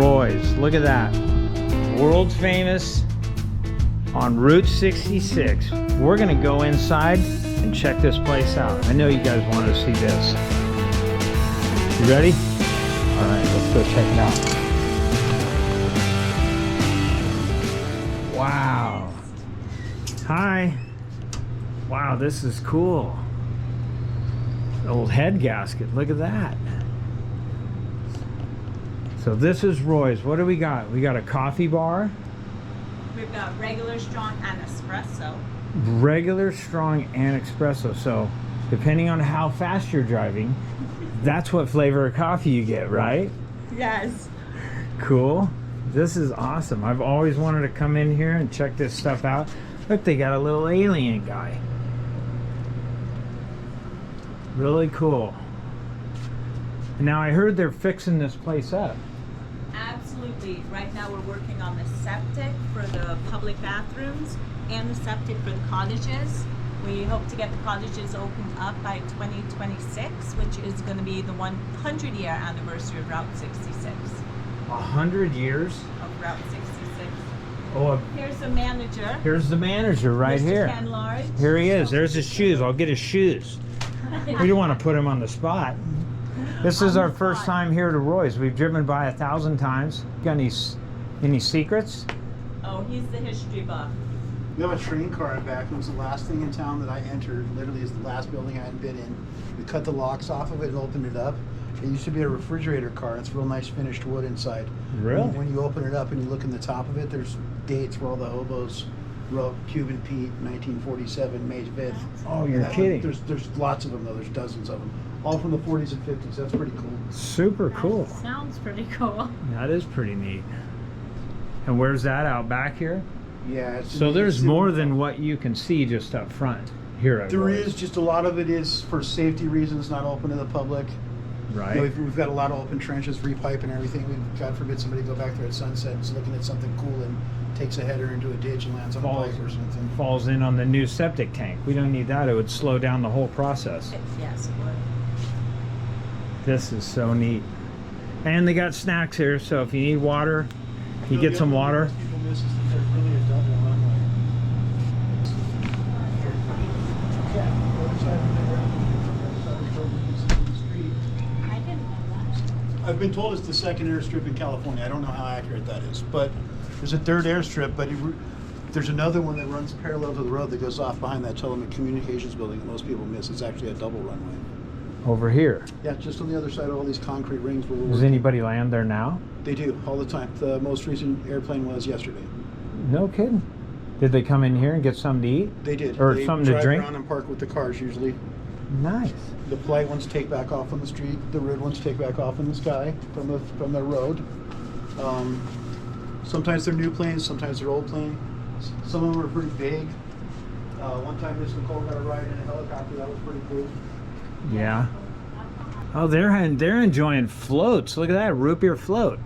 Roy's. Look at that. World famous on Route 66. We're gonna go inside and check this place out. I know you guys want to see this. You ready? All right, let's go check it out. Wow. Hi. Wow, this is cool. Old head gasket, look at that. So this is Roy's. What do we got? We got a coffee bar. We've got regular, strong, and espresso. Regular, strong, and espresso. So depending on how fast you're driving, that's what flavor of coffee you get, right? Yes. Cool. This is awesome. I've always wanted to come in here and check this stuff out. Look, they got a little alien guy. Really cool. Now I heard they're fixing this place up. Absolutely. Right now we're working on the septic for the public bathrooms and the septic for the cottages. We hope to get the cottages opened up by 2026, which is going to be the 100-year anniversary of Route 66. 100 years? Of Route 66. Oh, Here's the manager. here's the manager right Mr. here. Ken Large. Here he is. There's his shoes. I'll get his shoes. We don't want to put him on the spot. This is our first time here to Roy's. We've driven by 1,000 times. Got any secrets? Oh, he's the history buff. We have a train car in back. It was the last thing in town that I entered. Literally, is the last building I hadn't been in. We cut the locks off of it and opened it up. It used to be a refrigerator car. It's real nice finished wood inside. Really? When you open it up and you look in the top of it, there's dates where all the hobos wrote Cuban Pete, 1947, May 5th. Oh, you're kidding. There's lots of them though. There's dozens of them, all from the 40s and 50s. That's pretty cool. Super cool. That sounds pretty cool. That is pretty neat. And where's that, out back here? Yeah. So there's more than what you can see just up front here at There Roy's. is, just a lot of it is for safety reasons, not open to the public. Right. You know, we've got a lot of open trenches, repipe and everything. God forbid somebody go back there at sunset and is looking at something cool and takes a header into a ditch and lands on a pipe or something. Falls in on the new septic tank. We don't need that. It would slow down the whole process. Yes, it would. This is so neat. And they got snacks here, so if you need water, you get some water. Most people miss is that there's really a double runway. I didn't know that. I've been told it's the second airstrip in California. I don't know how accurate that is, but there's a third airstrip, but there's another one that runs parallel to the road that goes off behind that telecommunications building that most people miss. It's actually a double runway. Over here. Yeah, just on the other side of all these concrete rings where we're Does working. anybody land there now? They do, all the time. The most recent airplane was yesterday. No kidding. Did they come in here and get something to eat? They did. Or They something to drive drink? around and park with the cars usually. Nice. The polite ones take back off on the street. The rude ones take back off in the sky from the road. Sometimes they're new planes, sometimes they're old planes. Some of them are pretty big. One time Miss Nicole got a ride in a helicopter. That was pretty cool. Yeah. Oh, they're enjoying floats. Look at that, root beer float.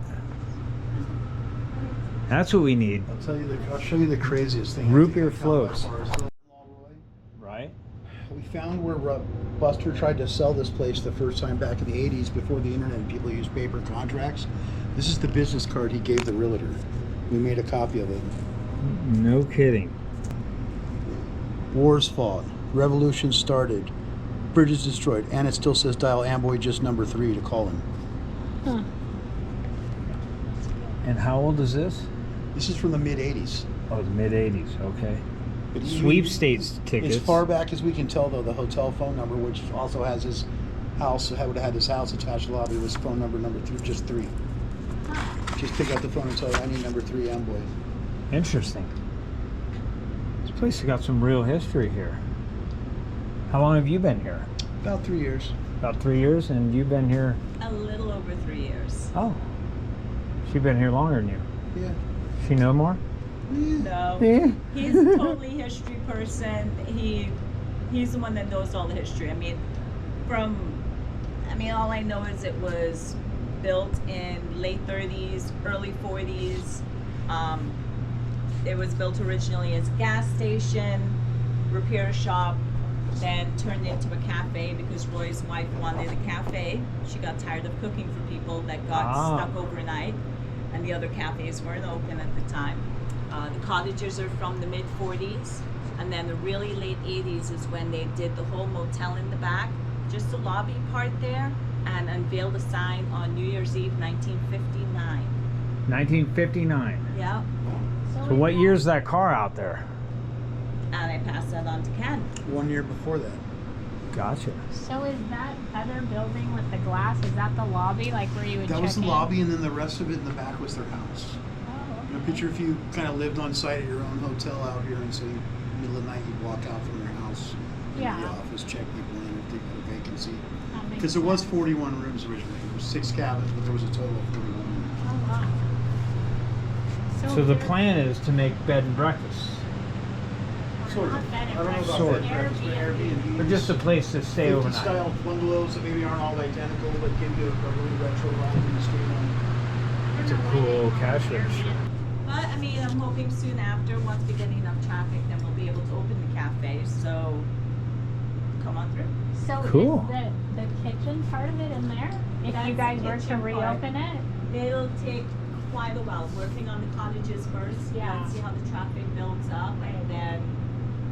That's what we need. I'll show you the craziest thing. Root I think beer I found floats. by far. Right. We found where Buster tried to sell this place the first time back in the 80s before the internet and people used paper contracts. This is the business card he gave the realtor. We made a copy of it. No kidding. Wars fought. Revolution started. Bridges destroyed. And it still says dial Amboy just number 3 to call him. Huh. And how old is this? This is from the mid 80s. Oh, the mid 80s. Okay. It's Sweepstakes tickets. As far back as we can tell, though, the hotel phone number, which also has his house, would have had his house attached to the lobby, was phone number 3, just 3. Just pick up the phone and tell her, I need number 3 Amboy. Interesting. This place has got some real history here. How long have you been here? About 3 years. About 3 years, and you've been here. A little over 3 years. Oh, she's been here longer than you. Yeah. She know more? No. Yeah. He's a totally history person. He's the one that knows all the history. I mean, all I know is it was built in late 30s, early 40s. It was built originally as a gas station, repair shop, then turned into a cafe because Roy's wife wanted a cafe. She got tired of cooking for people that got stuck overnight. and the other cafes weren't open at the time. The cottages are from the mid 40s, and then the really late 80s is when they did the whole motel in the back, just the lobby part there, and unveiled a sign on New Year's Eve 1959. 1959. Yeah, So what year's that car out there? and I passed that on to Ken. 1 year before that. Gotcha. So is that other building with the glass, is that the lobby, like where you would check That was the in? lobby, and then the rest of it in the back was their house. Oh, You know, okay. picture if you kind of lived on site at your own hotel out here, and so middle of the night you'd walk out from your house, to Yeah. the office, check people in if they got a vacancy. That makes Because there was sense. 41 rooms originally. There was 6 cabins, but there was a total of 41. Oh, wow. So the there- plan is to make bed and breakfast, Sort of. Not bed and I don't know about breakfast, Sort bed and breakfast, but Airbnb. Airbnb. or just a place to stay 50 overnight. style bungalows that maybe aren't all identical, but give you a really retro vibe in the street on. It's a cool cash register. But I mean, I'm hoping soon after, once we get enough traffic, then we'll be able to open the cafe. So come on through. So Cool. is the kitchen part of it in there? If That's you guys the were to kitchen part. reopen it? It'll take quite a while, working on the cottages first. Yeah. Let's see how the traffic builds up, and then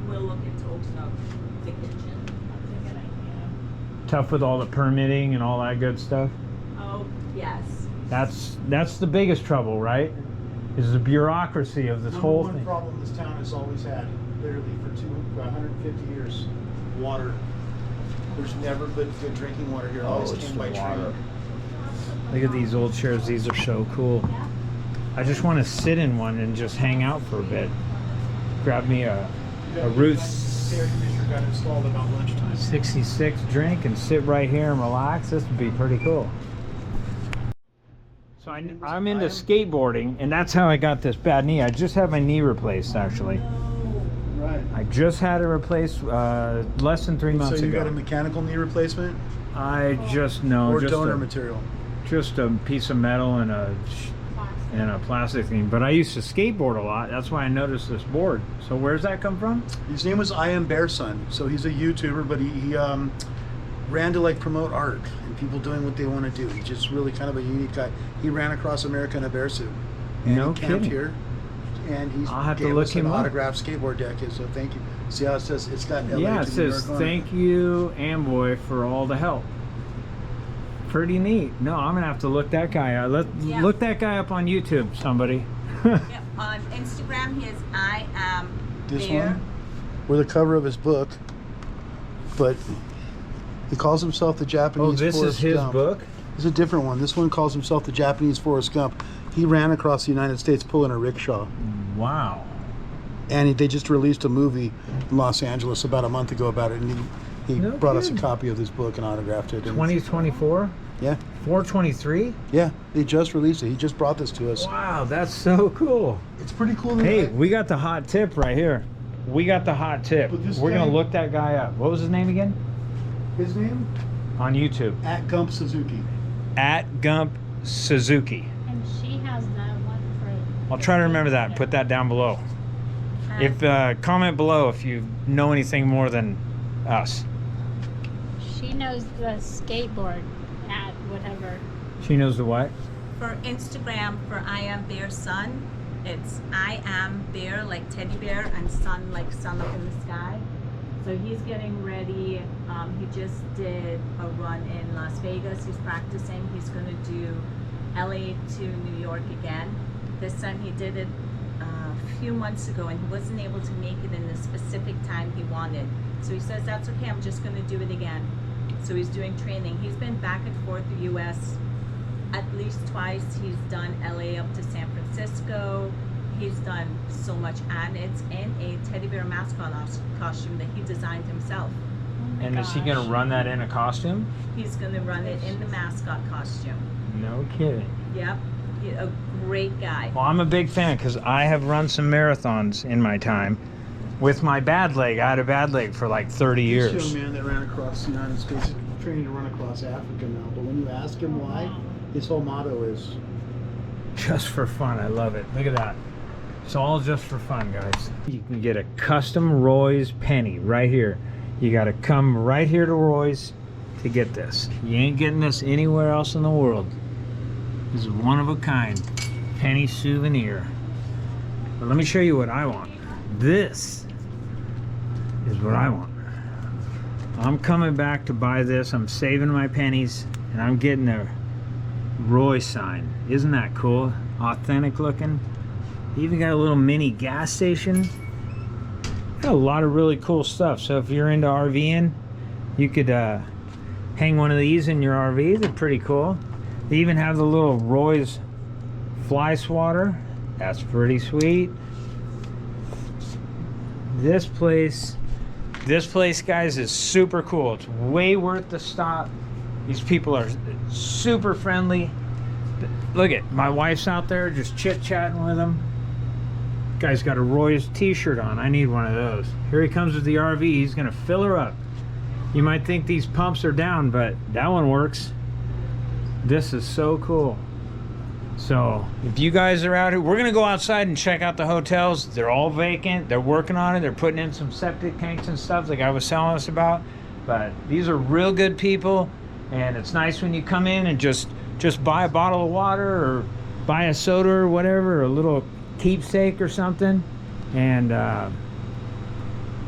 we'll look into opening up the kitchen. That's a good idea. Tough with all the permitting and all that good stuff. Oh, yes. That's the biggest trouble, right? Is the bureaucracy of this Number whole one thing. problem this town has always had, literally for 150 years, water. There's never been good drinking water here. It always Oh, it's came the by water. train. Look at these old chairs. These are so cool. Yeah. I just want to sit in one and just hang out for a bit. Grab me a Roots The air conditioner got installed about lunchtime. 66 drink and sit right here and relax. This would be pretty cool. So I'm into skateboarding, and that's how I got this bad knee. I just had my knee replaced, actually. Right. I just had it replaced less than 3 months So you ago. got a mechanical knee replacement I just know or just donor a, material? just a piece of metal and a plastic thing. But I used to skateboard a lot. That's why I noticed this board. So where's that come from? His name was I Am Bear Son. So he's a YouTuber, but he ran to like promote art and people doing what they want to do. He's just really kind of a unique guy. He ran across America in a bear suit. And No he camped kidding. here. And he's I'll have to gave look us an him up. autographed skateboard deck. So thank you. See how it says it's got LA Yeah, to it New says York on it. thank you, Amboy, for all the help. Pretty neat. No, I'm gonna have to look that guy up. Yeah. Look that guy up on YouTube, somebody. Yep. On Instagram, he is I Am This Bear. one, we're the cover of his book, but he calls himself the Japanese Oh, this is Forrest his Gump. book? It's a different one. This one calls himself the Japanese Forrest Gump. He ran across the United States pulling a rickshaw. Wow. And they just released a movie in Los Angeles about a month ago about it, and he No brought us a kidding. copy of this book and autographed it. And 2024? yeah, 423? yeah, they just released it. He just brought this to us. Wow, that's so cool. It's pretty cool. that Hey, I- we got the hot tip right here. We got the hot tip. But this We're gonna guy- look that guy up. What was his name again? his name On YouTube. at Gump Suzuki. At Gump Suzuki. And she has that one for. I'll try to remember that and put that down below. If comment below if you know anything more than us. She knows the skateboard at whatever. She knows the what? For Instagram, for I Am Bear Son, it's I Am Bear, like teddy bear, and sun, like sun up in the sky. So he's getting ready. He just did a run in Las Vegas. He's practicing. He's going to do LA to New York again. This time he did it a few months ago, and he wasn't able to make it in the specific time he wanted. So he says, that's okay, I'm just going to do it again. So he's doing training. He's been back and forth the U.S. at least twice. He's done LA up to San Francisco. He's done so much, and it's in a teddy bear mascot costume that he designed himself. Oh my And is he gosh. gonna run that in a costume? He's going to run it in the mascot costume. No kidding. Yep, a great guy. Well, I'm a big fan because I have run some marathons in my time. With my bad leg, I had a bad leg for like 30 This years. young man that ran across the United States is training to run across Africa now. But when you ask him why, his whole motto is Just for fun, I love it. Look at that. It's all just for fun, guys. You can get a custom Roy's penny right here. You got to come right here to Roy's to get this. You ain't getting this anywhere else in the world. This is one of a kind. penny souvenir. But let me show you what I want. This is what I want. I'm coming back to buy this. I'm saving my pennies, and I'm getting a Roy sign. Isn't that cool? Authentic looking. Even got a little mini gas station. Got a lot of really cool stuff. So if you're into RVing, you could hang one of these in your RV. They're pretty cool. They even have the little Roy's fly swatter. That's pretty sweet. This place, guys, is super cool. It's way worth the stop. These people are super friendly. Look at my wife's out there just chit-chatting with them. Guy's got a Roy's t-shirt on. I need one of those. Here he comes with the RV. He's gonna fill her up. You might think these pumps are down, but that one works. This is so cool. So if you guys are out here, we're gonna go outside and check out the hotels. They're all vacant. They're working on it. They're putting in some septic tanks and stuff like I was telling us about. But these are real good people, and it's nice when you come in and just buy a bottle of water or buy a soda or whatever, or a little keepsake or something. And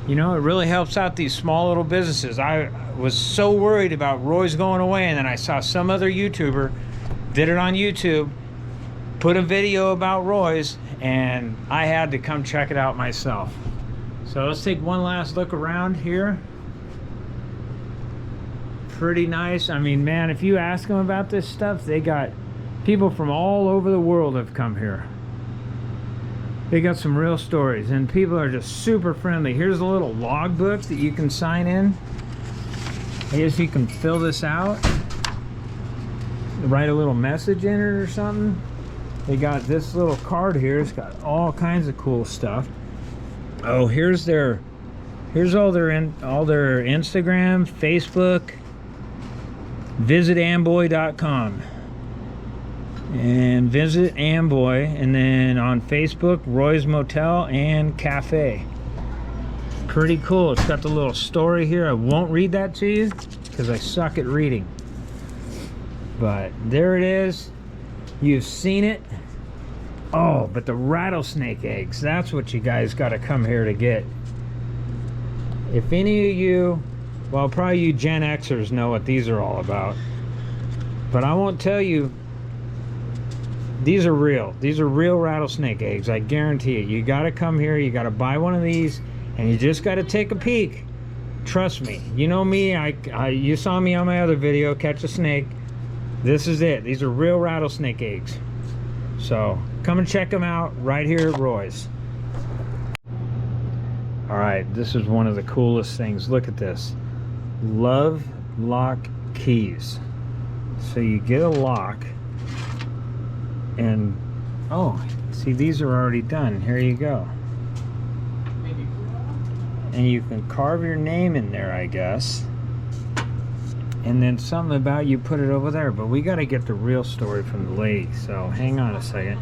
you know, it really helps out these small little businesses. I was so worried about Roy's going away, and then I saw some other YouTuber did it on YouTube, put a video about Roy's, and I had to come check it out myself. So let's take one last look around here. Pretty nice. I mean, man, if you ask them about this stuff, they got people from all over the world have come here. They got some real stories, and people are just super friendly. Here's a little logbook that you can sign in. I guess you can fill this out, write a little message in it or something. They got this little card here. It's got all kinds of cool stuff. Oh, here's all their Instagram, Facebook. Visit Amboy.com. And visit Amboy, and then on Facebook, Roy's Motel and Cafe. Pretty cool. It's got the little story here. I won't read that to you because I suck at reading. But there it is. You've seen it. Oh, but the rattlesnake eggs, that's what you guys got to come here to get. If any of you, well, probably you Gen Xers know what these are all about. But I won't tell you. These are real. These are real rattlesnake eggs. I guarantee it. You got to come here. You got to buy one of these, and you just got to take a peek. Trust me. You know me. You saw me on my other video, Catch a Snake. This is it. These are real rattlesnake eggs. So come and check them out right here at Roy's. All right, this is one of the coolest things. Look at this. Love lock keys. So you get a lock. And oh, see, these are already done. Here you go. And you can carve your name in there, I guess. And then something about you put it over there. But we got to get the real story from the lady. So hang on a second.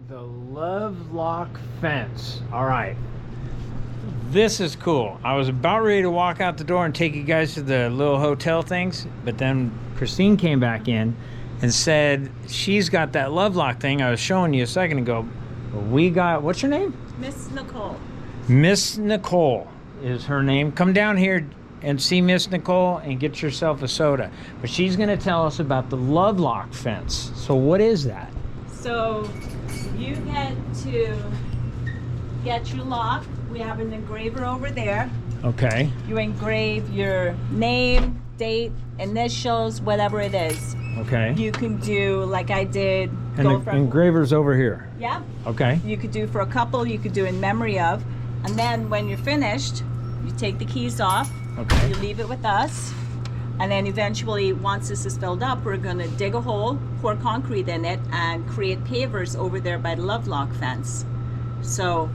The Love Lock Fence. All right. This is cool. I was about ready to walk out the door and take you guys to the little hotel things. But then Christine came back in and said she's got that Love Lock thing I was showing you a second ago. We got, what's your name? Miss Nicole. Miss Nicole is her name. Come down here and see Miss Nicole and get yourself a soda. But she's gonna tell us about the Love Lock fence. So what is that? So you get to get your lock. We have an engraver over there. Okay. You engrave your name, date, initials, whatever it is. Okay. You can do like I did. And the engraver's over here. Yeah. Okay. You could do for a couple, you could do in memory of. And then when you're finished, you take the keys off. Okay. You leave it with us. And then eventually, once this is filled up, we're going to dig a hole, pour concrete in it, and create pavers over there by the Love Lock fence. So,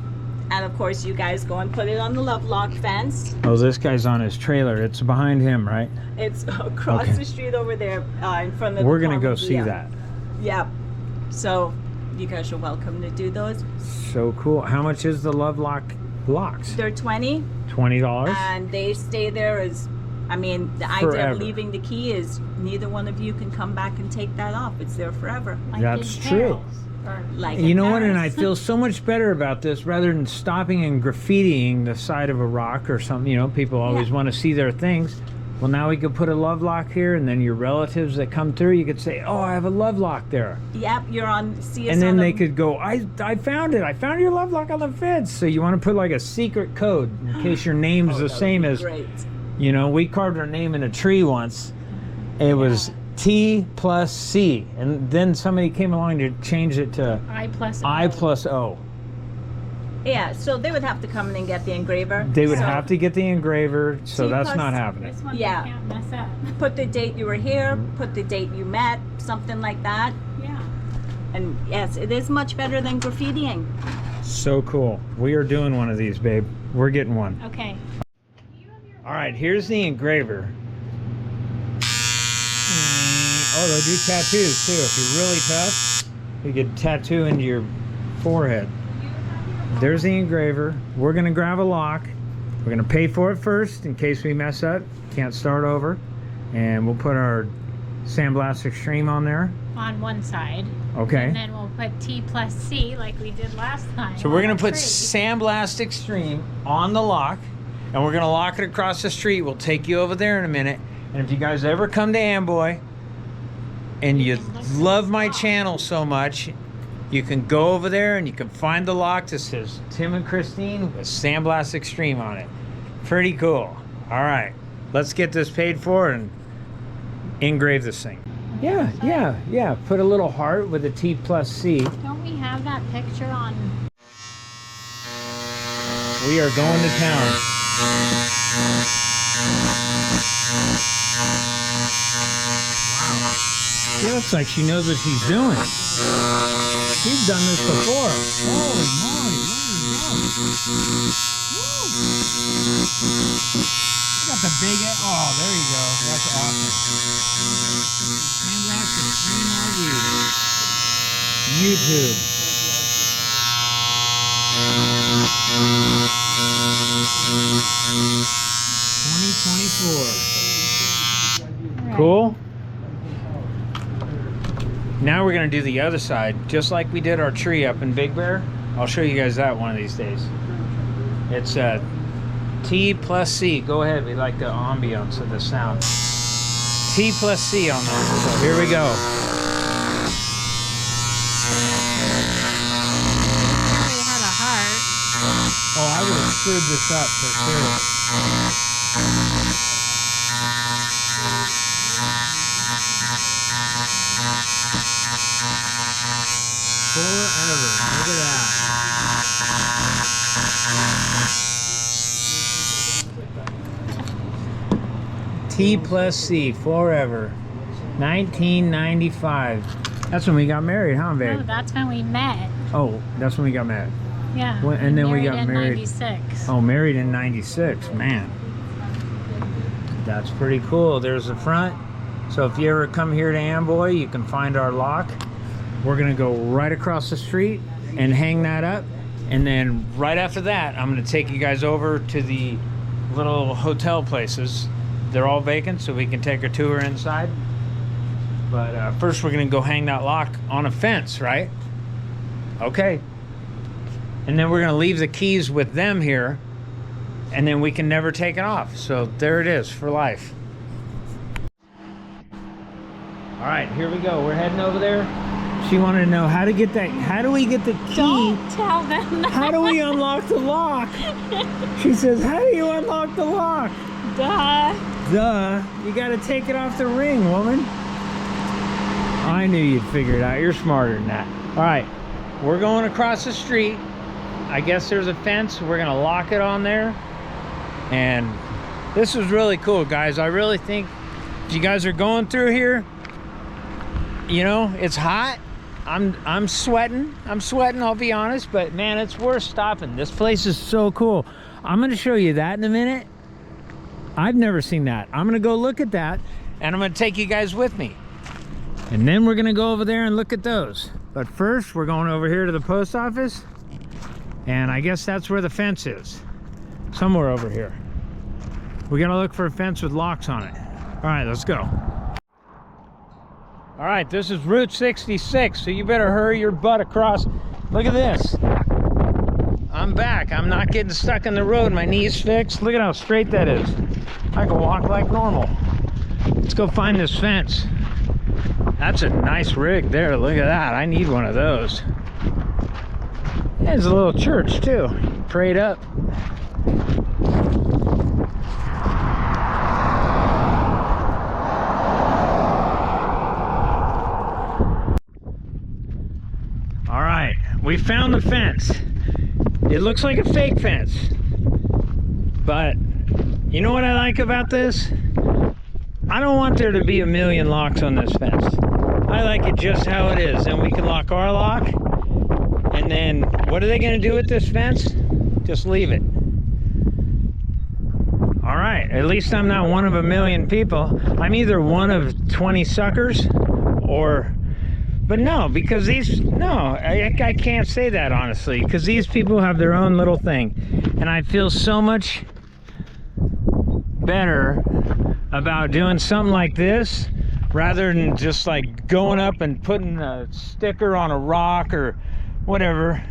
and of course, you guys go and put it on the Love Lock fence. Oh, this guy's on his trailer. It's behind him, right? It's across the street over there in front of We're the going to go see museum. that. Yeah. So, you guys are welcome to do those. So cool. How much is the Love Lock locks? They're $20. $20? And they stay there I mean, the idea Forever. of leaving the key is neither one of you can come back and take that off. It's there forever. Like That's in true. Paris, or Like You in know what? And I Paris. feel so much better about this rather than stopping and graffitiing the side of a rock or something. You know, people always Yeah. want to see their things. Well, now we could put a love lock here, and then your relatives that come through, you could say, "Oh, I have a love lock there," Yep, you're on. See us and then on they the, could go, "I found it. I found your love lock on the fence." So you want to put like a secret code in case your name's the same as. Great. You know, we carved our name in a tree once. It was T plus C, and then somebody came along to change it to I plus I O. plus O. Yeah, so they would have to come in and get the engraver. They would So have to get the engraver, so T that's plus- not happening. This one Yeah. they can't mess up. put the date you were here, put the date you met, something like that. Yeah. And yes, it is much better than graffitiing. So cool. We are doing one of these, babe. We're getting one. Okay. All right, here's the engraver. Oh, they'll do tattoos too. If you're really tough, you could tattoo into your forehead. There's the engraver. We're gonna grab a lock. We're gonna pay for it first in case we mess up. Can't start over. And we'll put our Sandblast Extreme on there. On one side. Okay. And then we'll put T plus C like we did last time. So we're on gonna the put tree. Sandblast Extreme on the lock, and we're gonna lock it across the street. We'll take you over there in a minute. And if you guys ever come to Amboy and you love my channel so much, you can go over there and you can find the lock that says Tim and Christine with Sandblast Extreme on it. Pretty cool. All right, let's get this paid for and engrave this thing. Yeah. Put a little heart with a T plus C. Don't we have that picture on? We are going to town. She looks like she knows what she's doing. She's done this before. Holy moly, what is that? You got the big, oh, there you go. That's awesome. And that's the Extreme RV. YouTube. Right. Cool. Now we're gonna do the other side, just like we did our tree up in Big Bear. I'll show you guys that one of these days. It's T plus C. Go ahead. We like the ambiance of the sound. T plus C on that. So here we go. We had a heart. Oh, I would have screwed this up for sure. Forever. Look at that. T plus C, forever. 1995. That's when we got married, huh, babe? No, that's when we met. Oh, that's when we got married. Yeah. When- and then we got in married. 96. Oh, married in 96, man. That's pretty cool. There's the front. So if you ever come here to Amboy, you can find our lock. We're gonna go right across the street and hang that up. And then right after that, I'm gonna take you guys over to the little hotel places. They're all vacant, so we can take a tour inside. But first we're gonna go hang that lock on a fence, right? Okay. And then we're gonna leave the keys with them here, and then we can never take it off. So there it is for life. All right, here we go. We're heading over there. She wanted to know how to get that. How do we get the key? Don't tell them that. How do we unlock the lock? She says, how do you unlock the lock? Duh. Duh, you gotta take it off the ring, woman. I knew you'd figure it out. You're smarter than that. All right, we're going across the street. I guess there's a fence. We're gonna lock it on there. And this was really cool, guys. I really think if you guys are going through here, you know, it's hot. I'm sweating. I'll be honest, but man, it's worth stopping. This place is so cool. I'm gonna show you that in a minute. I've never seen that. I'm gonna go look at that, and I'm gonna take you guys with me. And then we're gonna go over there and look at those. But first, we're going over here to the post office, and I guess that's where the fence is. Somewhere over here. We gotta look for a fence with locks on it. All right, let's go. All right, this is Route 66, so you better hurry your butt across. Look at this. I'm back. I'm not getting stuck in the road. My knee's fixed. Look at how straight that is. I can walk like normal. Let's go find this fence. That's a nice rig there. Look at that. I need one of those. There's a little church too. Prayed up. All right, we found the fence. It looks like a fake fence, but you know what I like about this? I don't want there to be a million locks on this fence. I like it just how it is, and we can lock our lock, and then what are they going to do with this fence? Just leave it. All right, at least I'm not one of a million people. I'm either one of 20 suckers or... But no, because I can't say that honestly, because these people have their own little thing, and I feel so much better about doing something like this rather than just like going up and putting a sticker on a rock or whatever,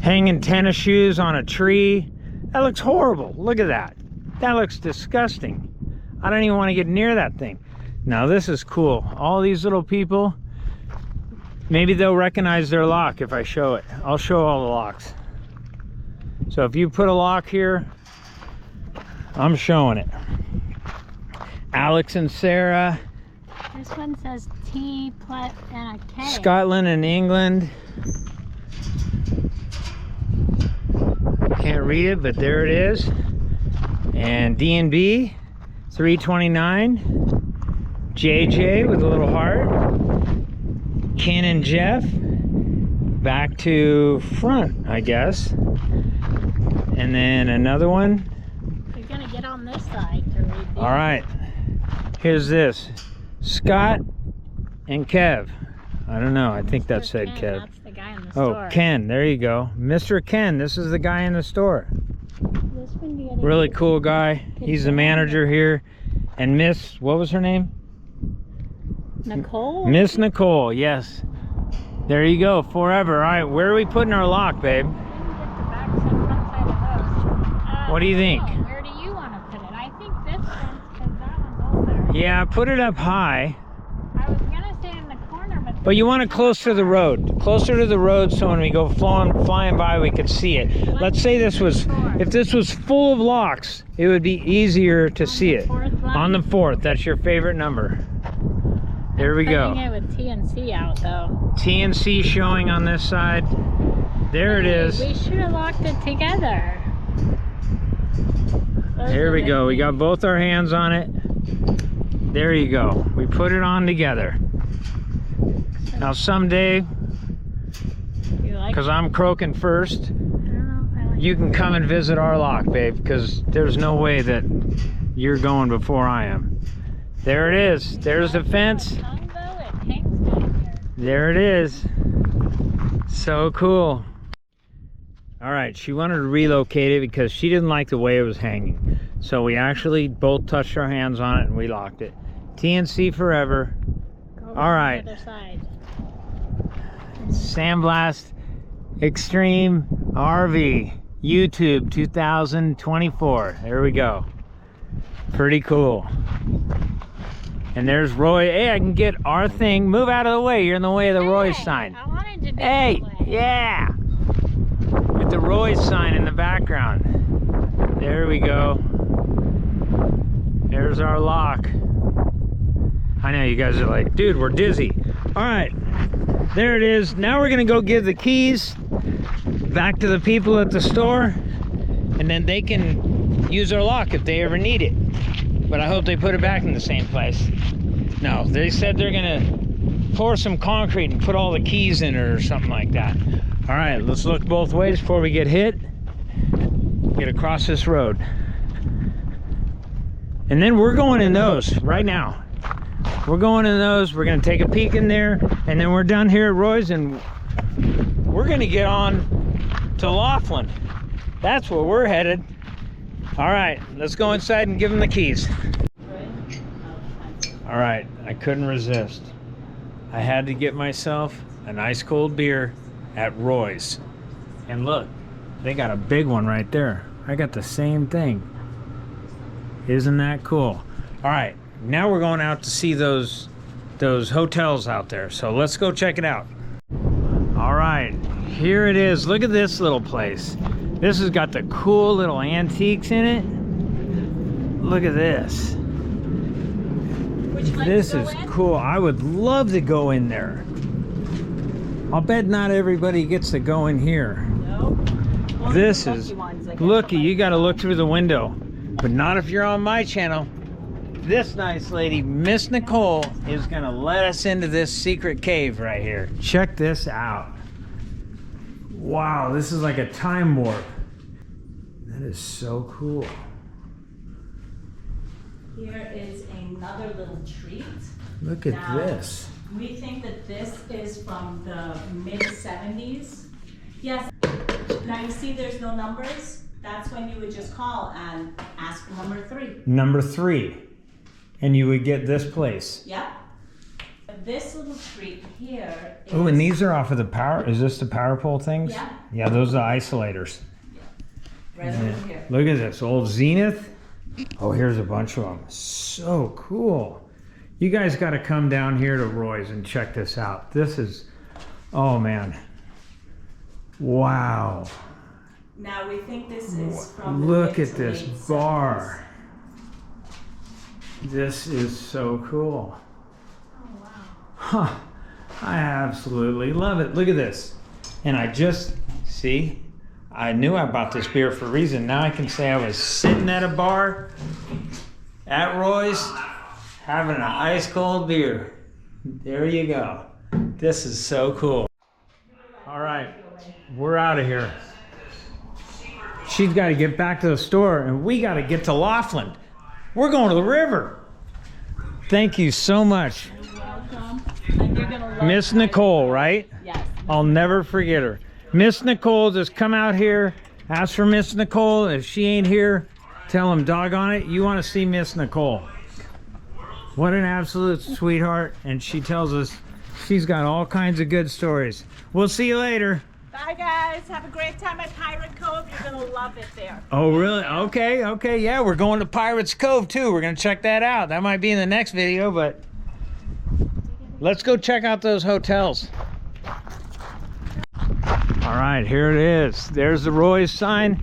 hanging tennis shoes on a tree. That looks horrible. Look at that. That looks disgusting. I don't even want to get near that thing. Now this is cool. All these little people, maybe they'll recognize their lock if I show it. I'll show all the locks. So if you put a lock here, I'm showing it. Alex and Sarah. This one says T and a K. Scotland and England. Can't read it, but there it is. And D&B, 329. JJ with a little heart. Ken and Jeff, back to front, I guess. And then another one. You're gonna get on this side to read these. All right, here's this. Scott and Kev. I don't know, I think that said Ken, Kev. That's the guy in the Oh, store. Ken, there you go. Mr. Ken, this is the guy in the store. This one you gotta Really get- cool guy. He's the manager here. And Miss, what was her name? Nicole? Miss Nicole, yes. There you go, forever. All right, where are we putting our lock, babe? We can get the back side, front side of those. What do you think? Where do you want to put it? I think this fence, because that one's older. Yeah, put it up high. I was gonna say in the corner, but But you want it closer to the road. Closer to the road so when we go flying by, we could see it. Let's say this was, if this was full of locks, it would be easier to see it. fourth line? On the 4th, that's your favorite number. There we Putting go. it with TNC out though. TNC showing on this side. There it is. We should have locked it together. There we go. We got both our hands on it. There you go. We put it on together. Now someday, because I'm croaking first, you can come and visit our lock, babe, because there's no way that you're going before I am. There it is. There's the fence. There it is. So cool. All right, she wanted to relocate it because she didn't like the way it was hanging. So we actually both touched our hands on it and we locked it. TNC forever. All right. Sandblast Extreme RV YouTube 2024. There we go. Pretty cool. And there's Roy. Hey, I can get our thing. Move out of the way. You're in the way of the Roy sign. I wanted to be Hey, that way. yeah. With the Roy sign in the background. There we go. There's our lock. I know you guys are like, dude, we're dizzy. All right, there it is. Now we're gonna go give the keys back to the people at the store, and then they can use our lock if they ever need it. But I hope they put it back in the same place. No, they said they're gonna pour some concrete and put all the keys in it or something like that. All right, let's look both ways before we get hit. Get across this road. And then we're going in those right now. We're going in those, we're gonna take a peek in there, and then we're down here at Roy's and we're gonna get on to Laughlin. That's where we're headed. All right, let's go inside and give him the keys. All right, I couldn't resist. I had to get myself an ice cold beer at Roy's. And look, they got a big one right there. I got the same thing. Isn't that cool? All right, now we're going out to see those hotels out there. So let's go check it out. All right, here it is. Look at this little place. This has got the cool little antiques in it. Look at this. This is cool. I would love to go in there. I'll bet not everybody gets to go in here. No. This is looky. You got to look through the window, but not if you're on my channel. This nice lady, Miss Nicole, is gonna let us into this secret cave right here. Check this out. Wow, this is like a time warp. That is so cool. Here is another little treat. Look at Now, this. We think that this is from the mid-70s. Yes. Now you see there's no numbers. That's when you would just call and ask for number 3. Number 3. And you would get this place. Yep. This little treat here is... Oh, and these are off of the power. Is this the power pole things? Yeah. Yeah, those are isolators. right over here. Look at this old Zenith. Oh, here's a bunch of them. So cool. You guys got to come down here to Roy's and check this out. This is, oh man. Wow. Now we think this is from the Look mid at to this late bar. 70s. This is so cool. Oh, wow. Huh. I absolutely love it. Look at this. And I just, see, I knew I bought this beer for a reason. Now I can say I was sitting at a bar at Roy's having an ice cold beer. There you go. This is so cool. All right, we're out of here. She's got to get back to the store and we got to get to Laughlin. We're going to the river. Thank you so much. You're welcome. And you're gonna love Miss Nicole, right? Yes. I'll never forget her. Miss Nicole, just come out here, ask for Miss Nicole. If she ain't here, tell them, doggone it, you want to see Miss Nicole. What an absolute sweetheart. And she tells us she's got all kinds of good stories. We'll see you later. Bye guys. Have a great time at Pirate Cove. You're gonna love it there. Oh, really? Okay, okay. Yeah, we're going to Pirates Cove too. We're going to check that out. That might be in the next video, but let's go check out those hotels. All right, here it is. There's the Roy's sign.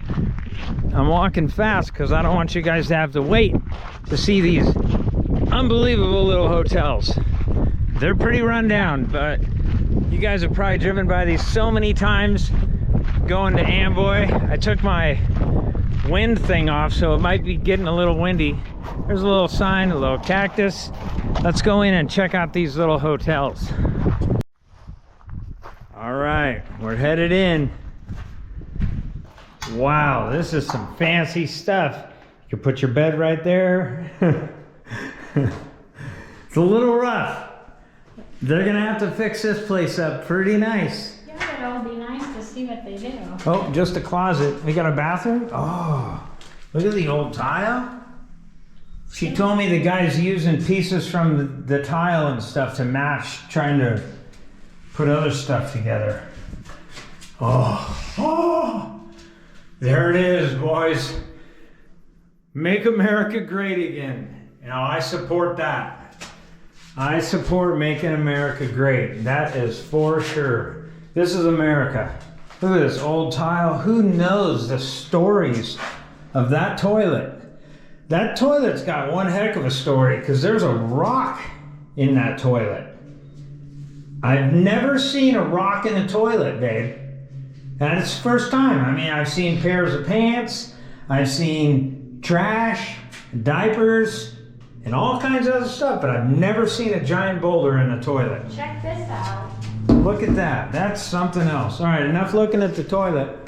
I'm walking fast because I don't want you guys to have to wait to see these unbelievable little hotels. They're pretty run down, but you guys have probably driven by these so many times going to Amboy. I took my wind thing off, so it might be getting a little windy. There's a little sign, a little cactus. Let's go in and check out these little hotels. All right, we're headed in. Wow, this is some fancy stuff. You can put your bed right there. It's a little rough. They're gonna have to fix this place up pretty nice. Yeah, but it'll be nice to see what they do. Oh, just a closet. We got a bathroom? Oh, look at the old tile. She told me the guy's using pieces from the tile and stuff to match, trying to put other stuff together. Oh, there it is, boys. Make America great again. Now, I support that. I support making America great. That is for sure. This is America. Look at this old tile. Who knows the stories of that toilet? That toilet's got one heck of a story because there's a rock in that toilet. I've never seen a rock in a toilet, babe. And it's the first time. I mean, I've seen pairs of pants. I've seen trash, diapers, and all kinds of other stuff, but I've never seen a giant boulder in a toilet. Check this out. Look at that. That's something else. All right, enough looking at the toilet.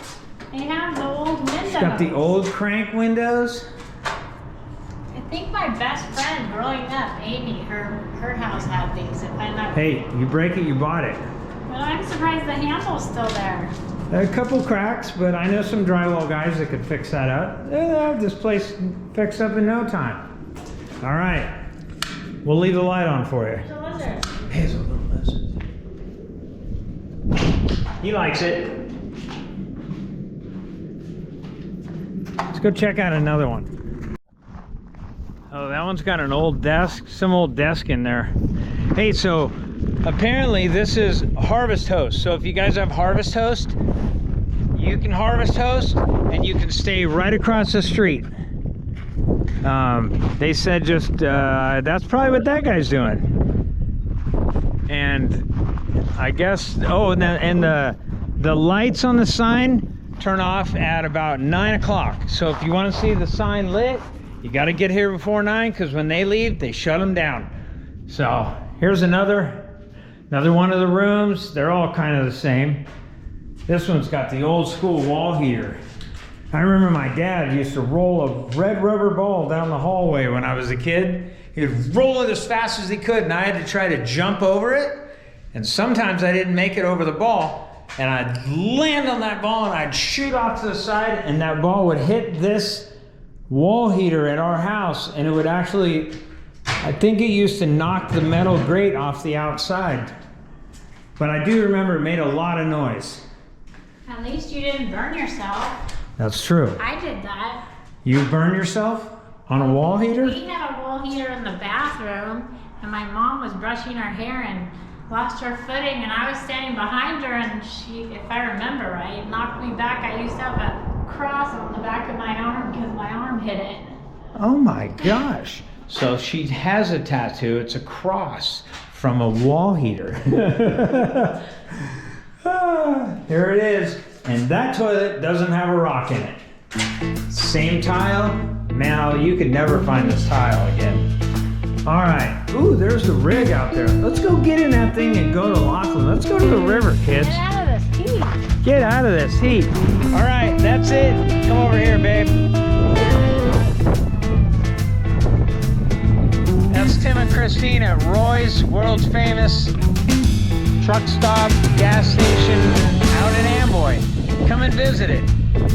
They have the old windows. It's got the old crank windows. I think my best friend growing up, Amy, her house had these. If I'm not, Hey, you break it, you bought it. but I'm surprised the handle's still there. A couple cracks, but I know some drywall guys that could fix that up. They'll have this place fixed up in no time. All right, we'll leave the light on for you. There's a lizard. Here's a little lizard. He likes it. Let's go check out another one. Oh, that one's got an old desk, some old desk in there. Hey, so apparently this is harvest host. So if you guys have harvest host, you can harvest host and you can stay right across the street. They said just, that's probably what that guy's doing. And I guess, oh, and the lights on the sign turn off at about 9 o'clock. So if you want to see the sign lit, you got to get here before 9, because when they leave, they shut them down. So here's another one of the rooms. They're all kind of the same. This one's got the old school wall heater. I remember my dad used to roll a red rubber ball down the hallway when I was a kid. He'd roll it as fast as he could, and I had to try to jump over it. And sometimes I didn't make it over the ball, and I'd land on that ball and I'd shoot off to the side, and that ball would hit this wall heater at our house, and it would actually, I think it used to knock the metal grate off the outside. But I do remember it made a lot of noise. At least you didn't burn yourself. That's true. I did that. You burned yourself on a wall heater? We had a wall heater in the bathroom, and my mom was brushing her hair and lost her footing, and I was standing behind her, and she, if I remember right, knocked me back. I used to have a cross on the back of my arm because my arm hit it. Oh my gosh. So she has a tattoo. It's a cross from a wall heater. Here it is. And that toilet doesn't have a rock in it. Same tile. Man, you could never find this tile again. All right. Ooh, there's the rig out there. Let's go get in that thing and go to Laughlin. Let's go to the river, kids. Get out of this heat. Get out of this heat. All right, that's it. Come over here, babe. That's Tim and Christine at Roy's, world's famous truck stop, gas station out in Amboy. Come and visit it.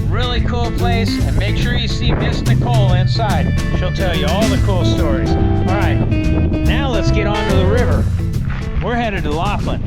Really cool place, and make sure you see Miss Nicole inside. She'll tell you all the cool stories. All right, now let's get on to the river. We're headed to Laughlin.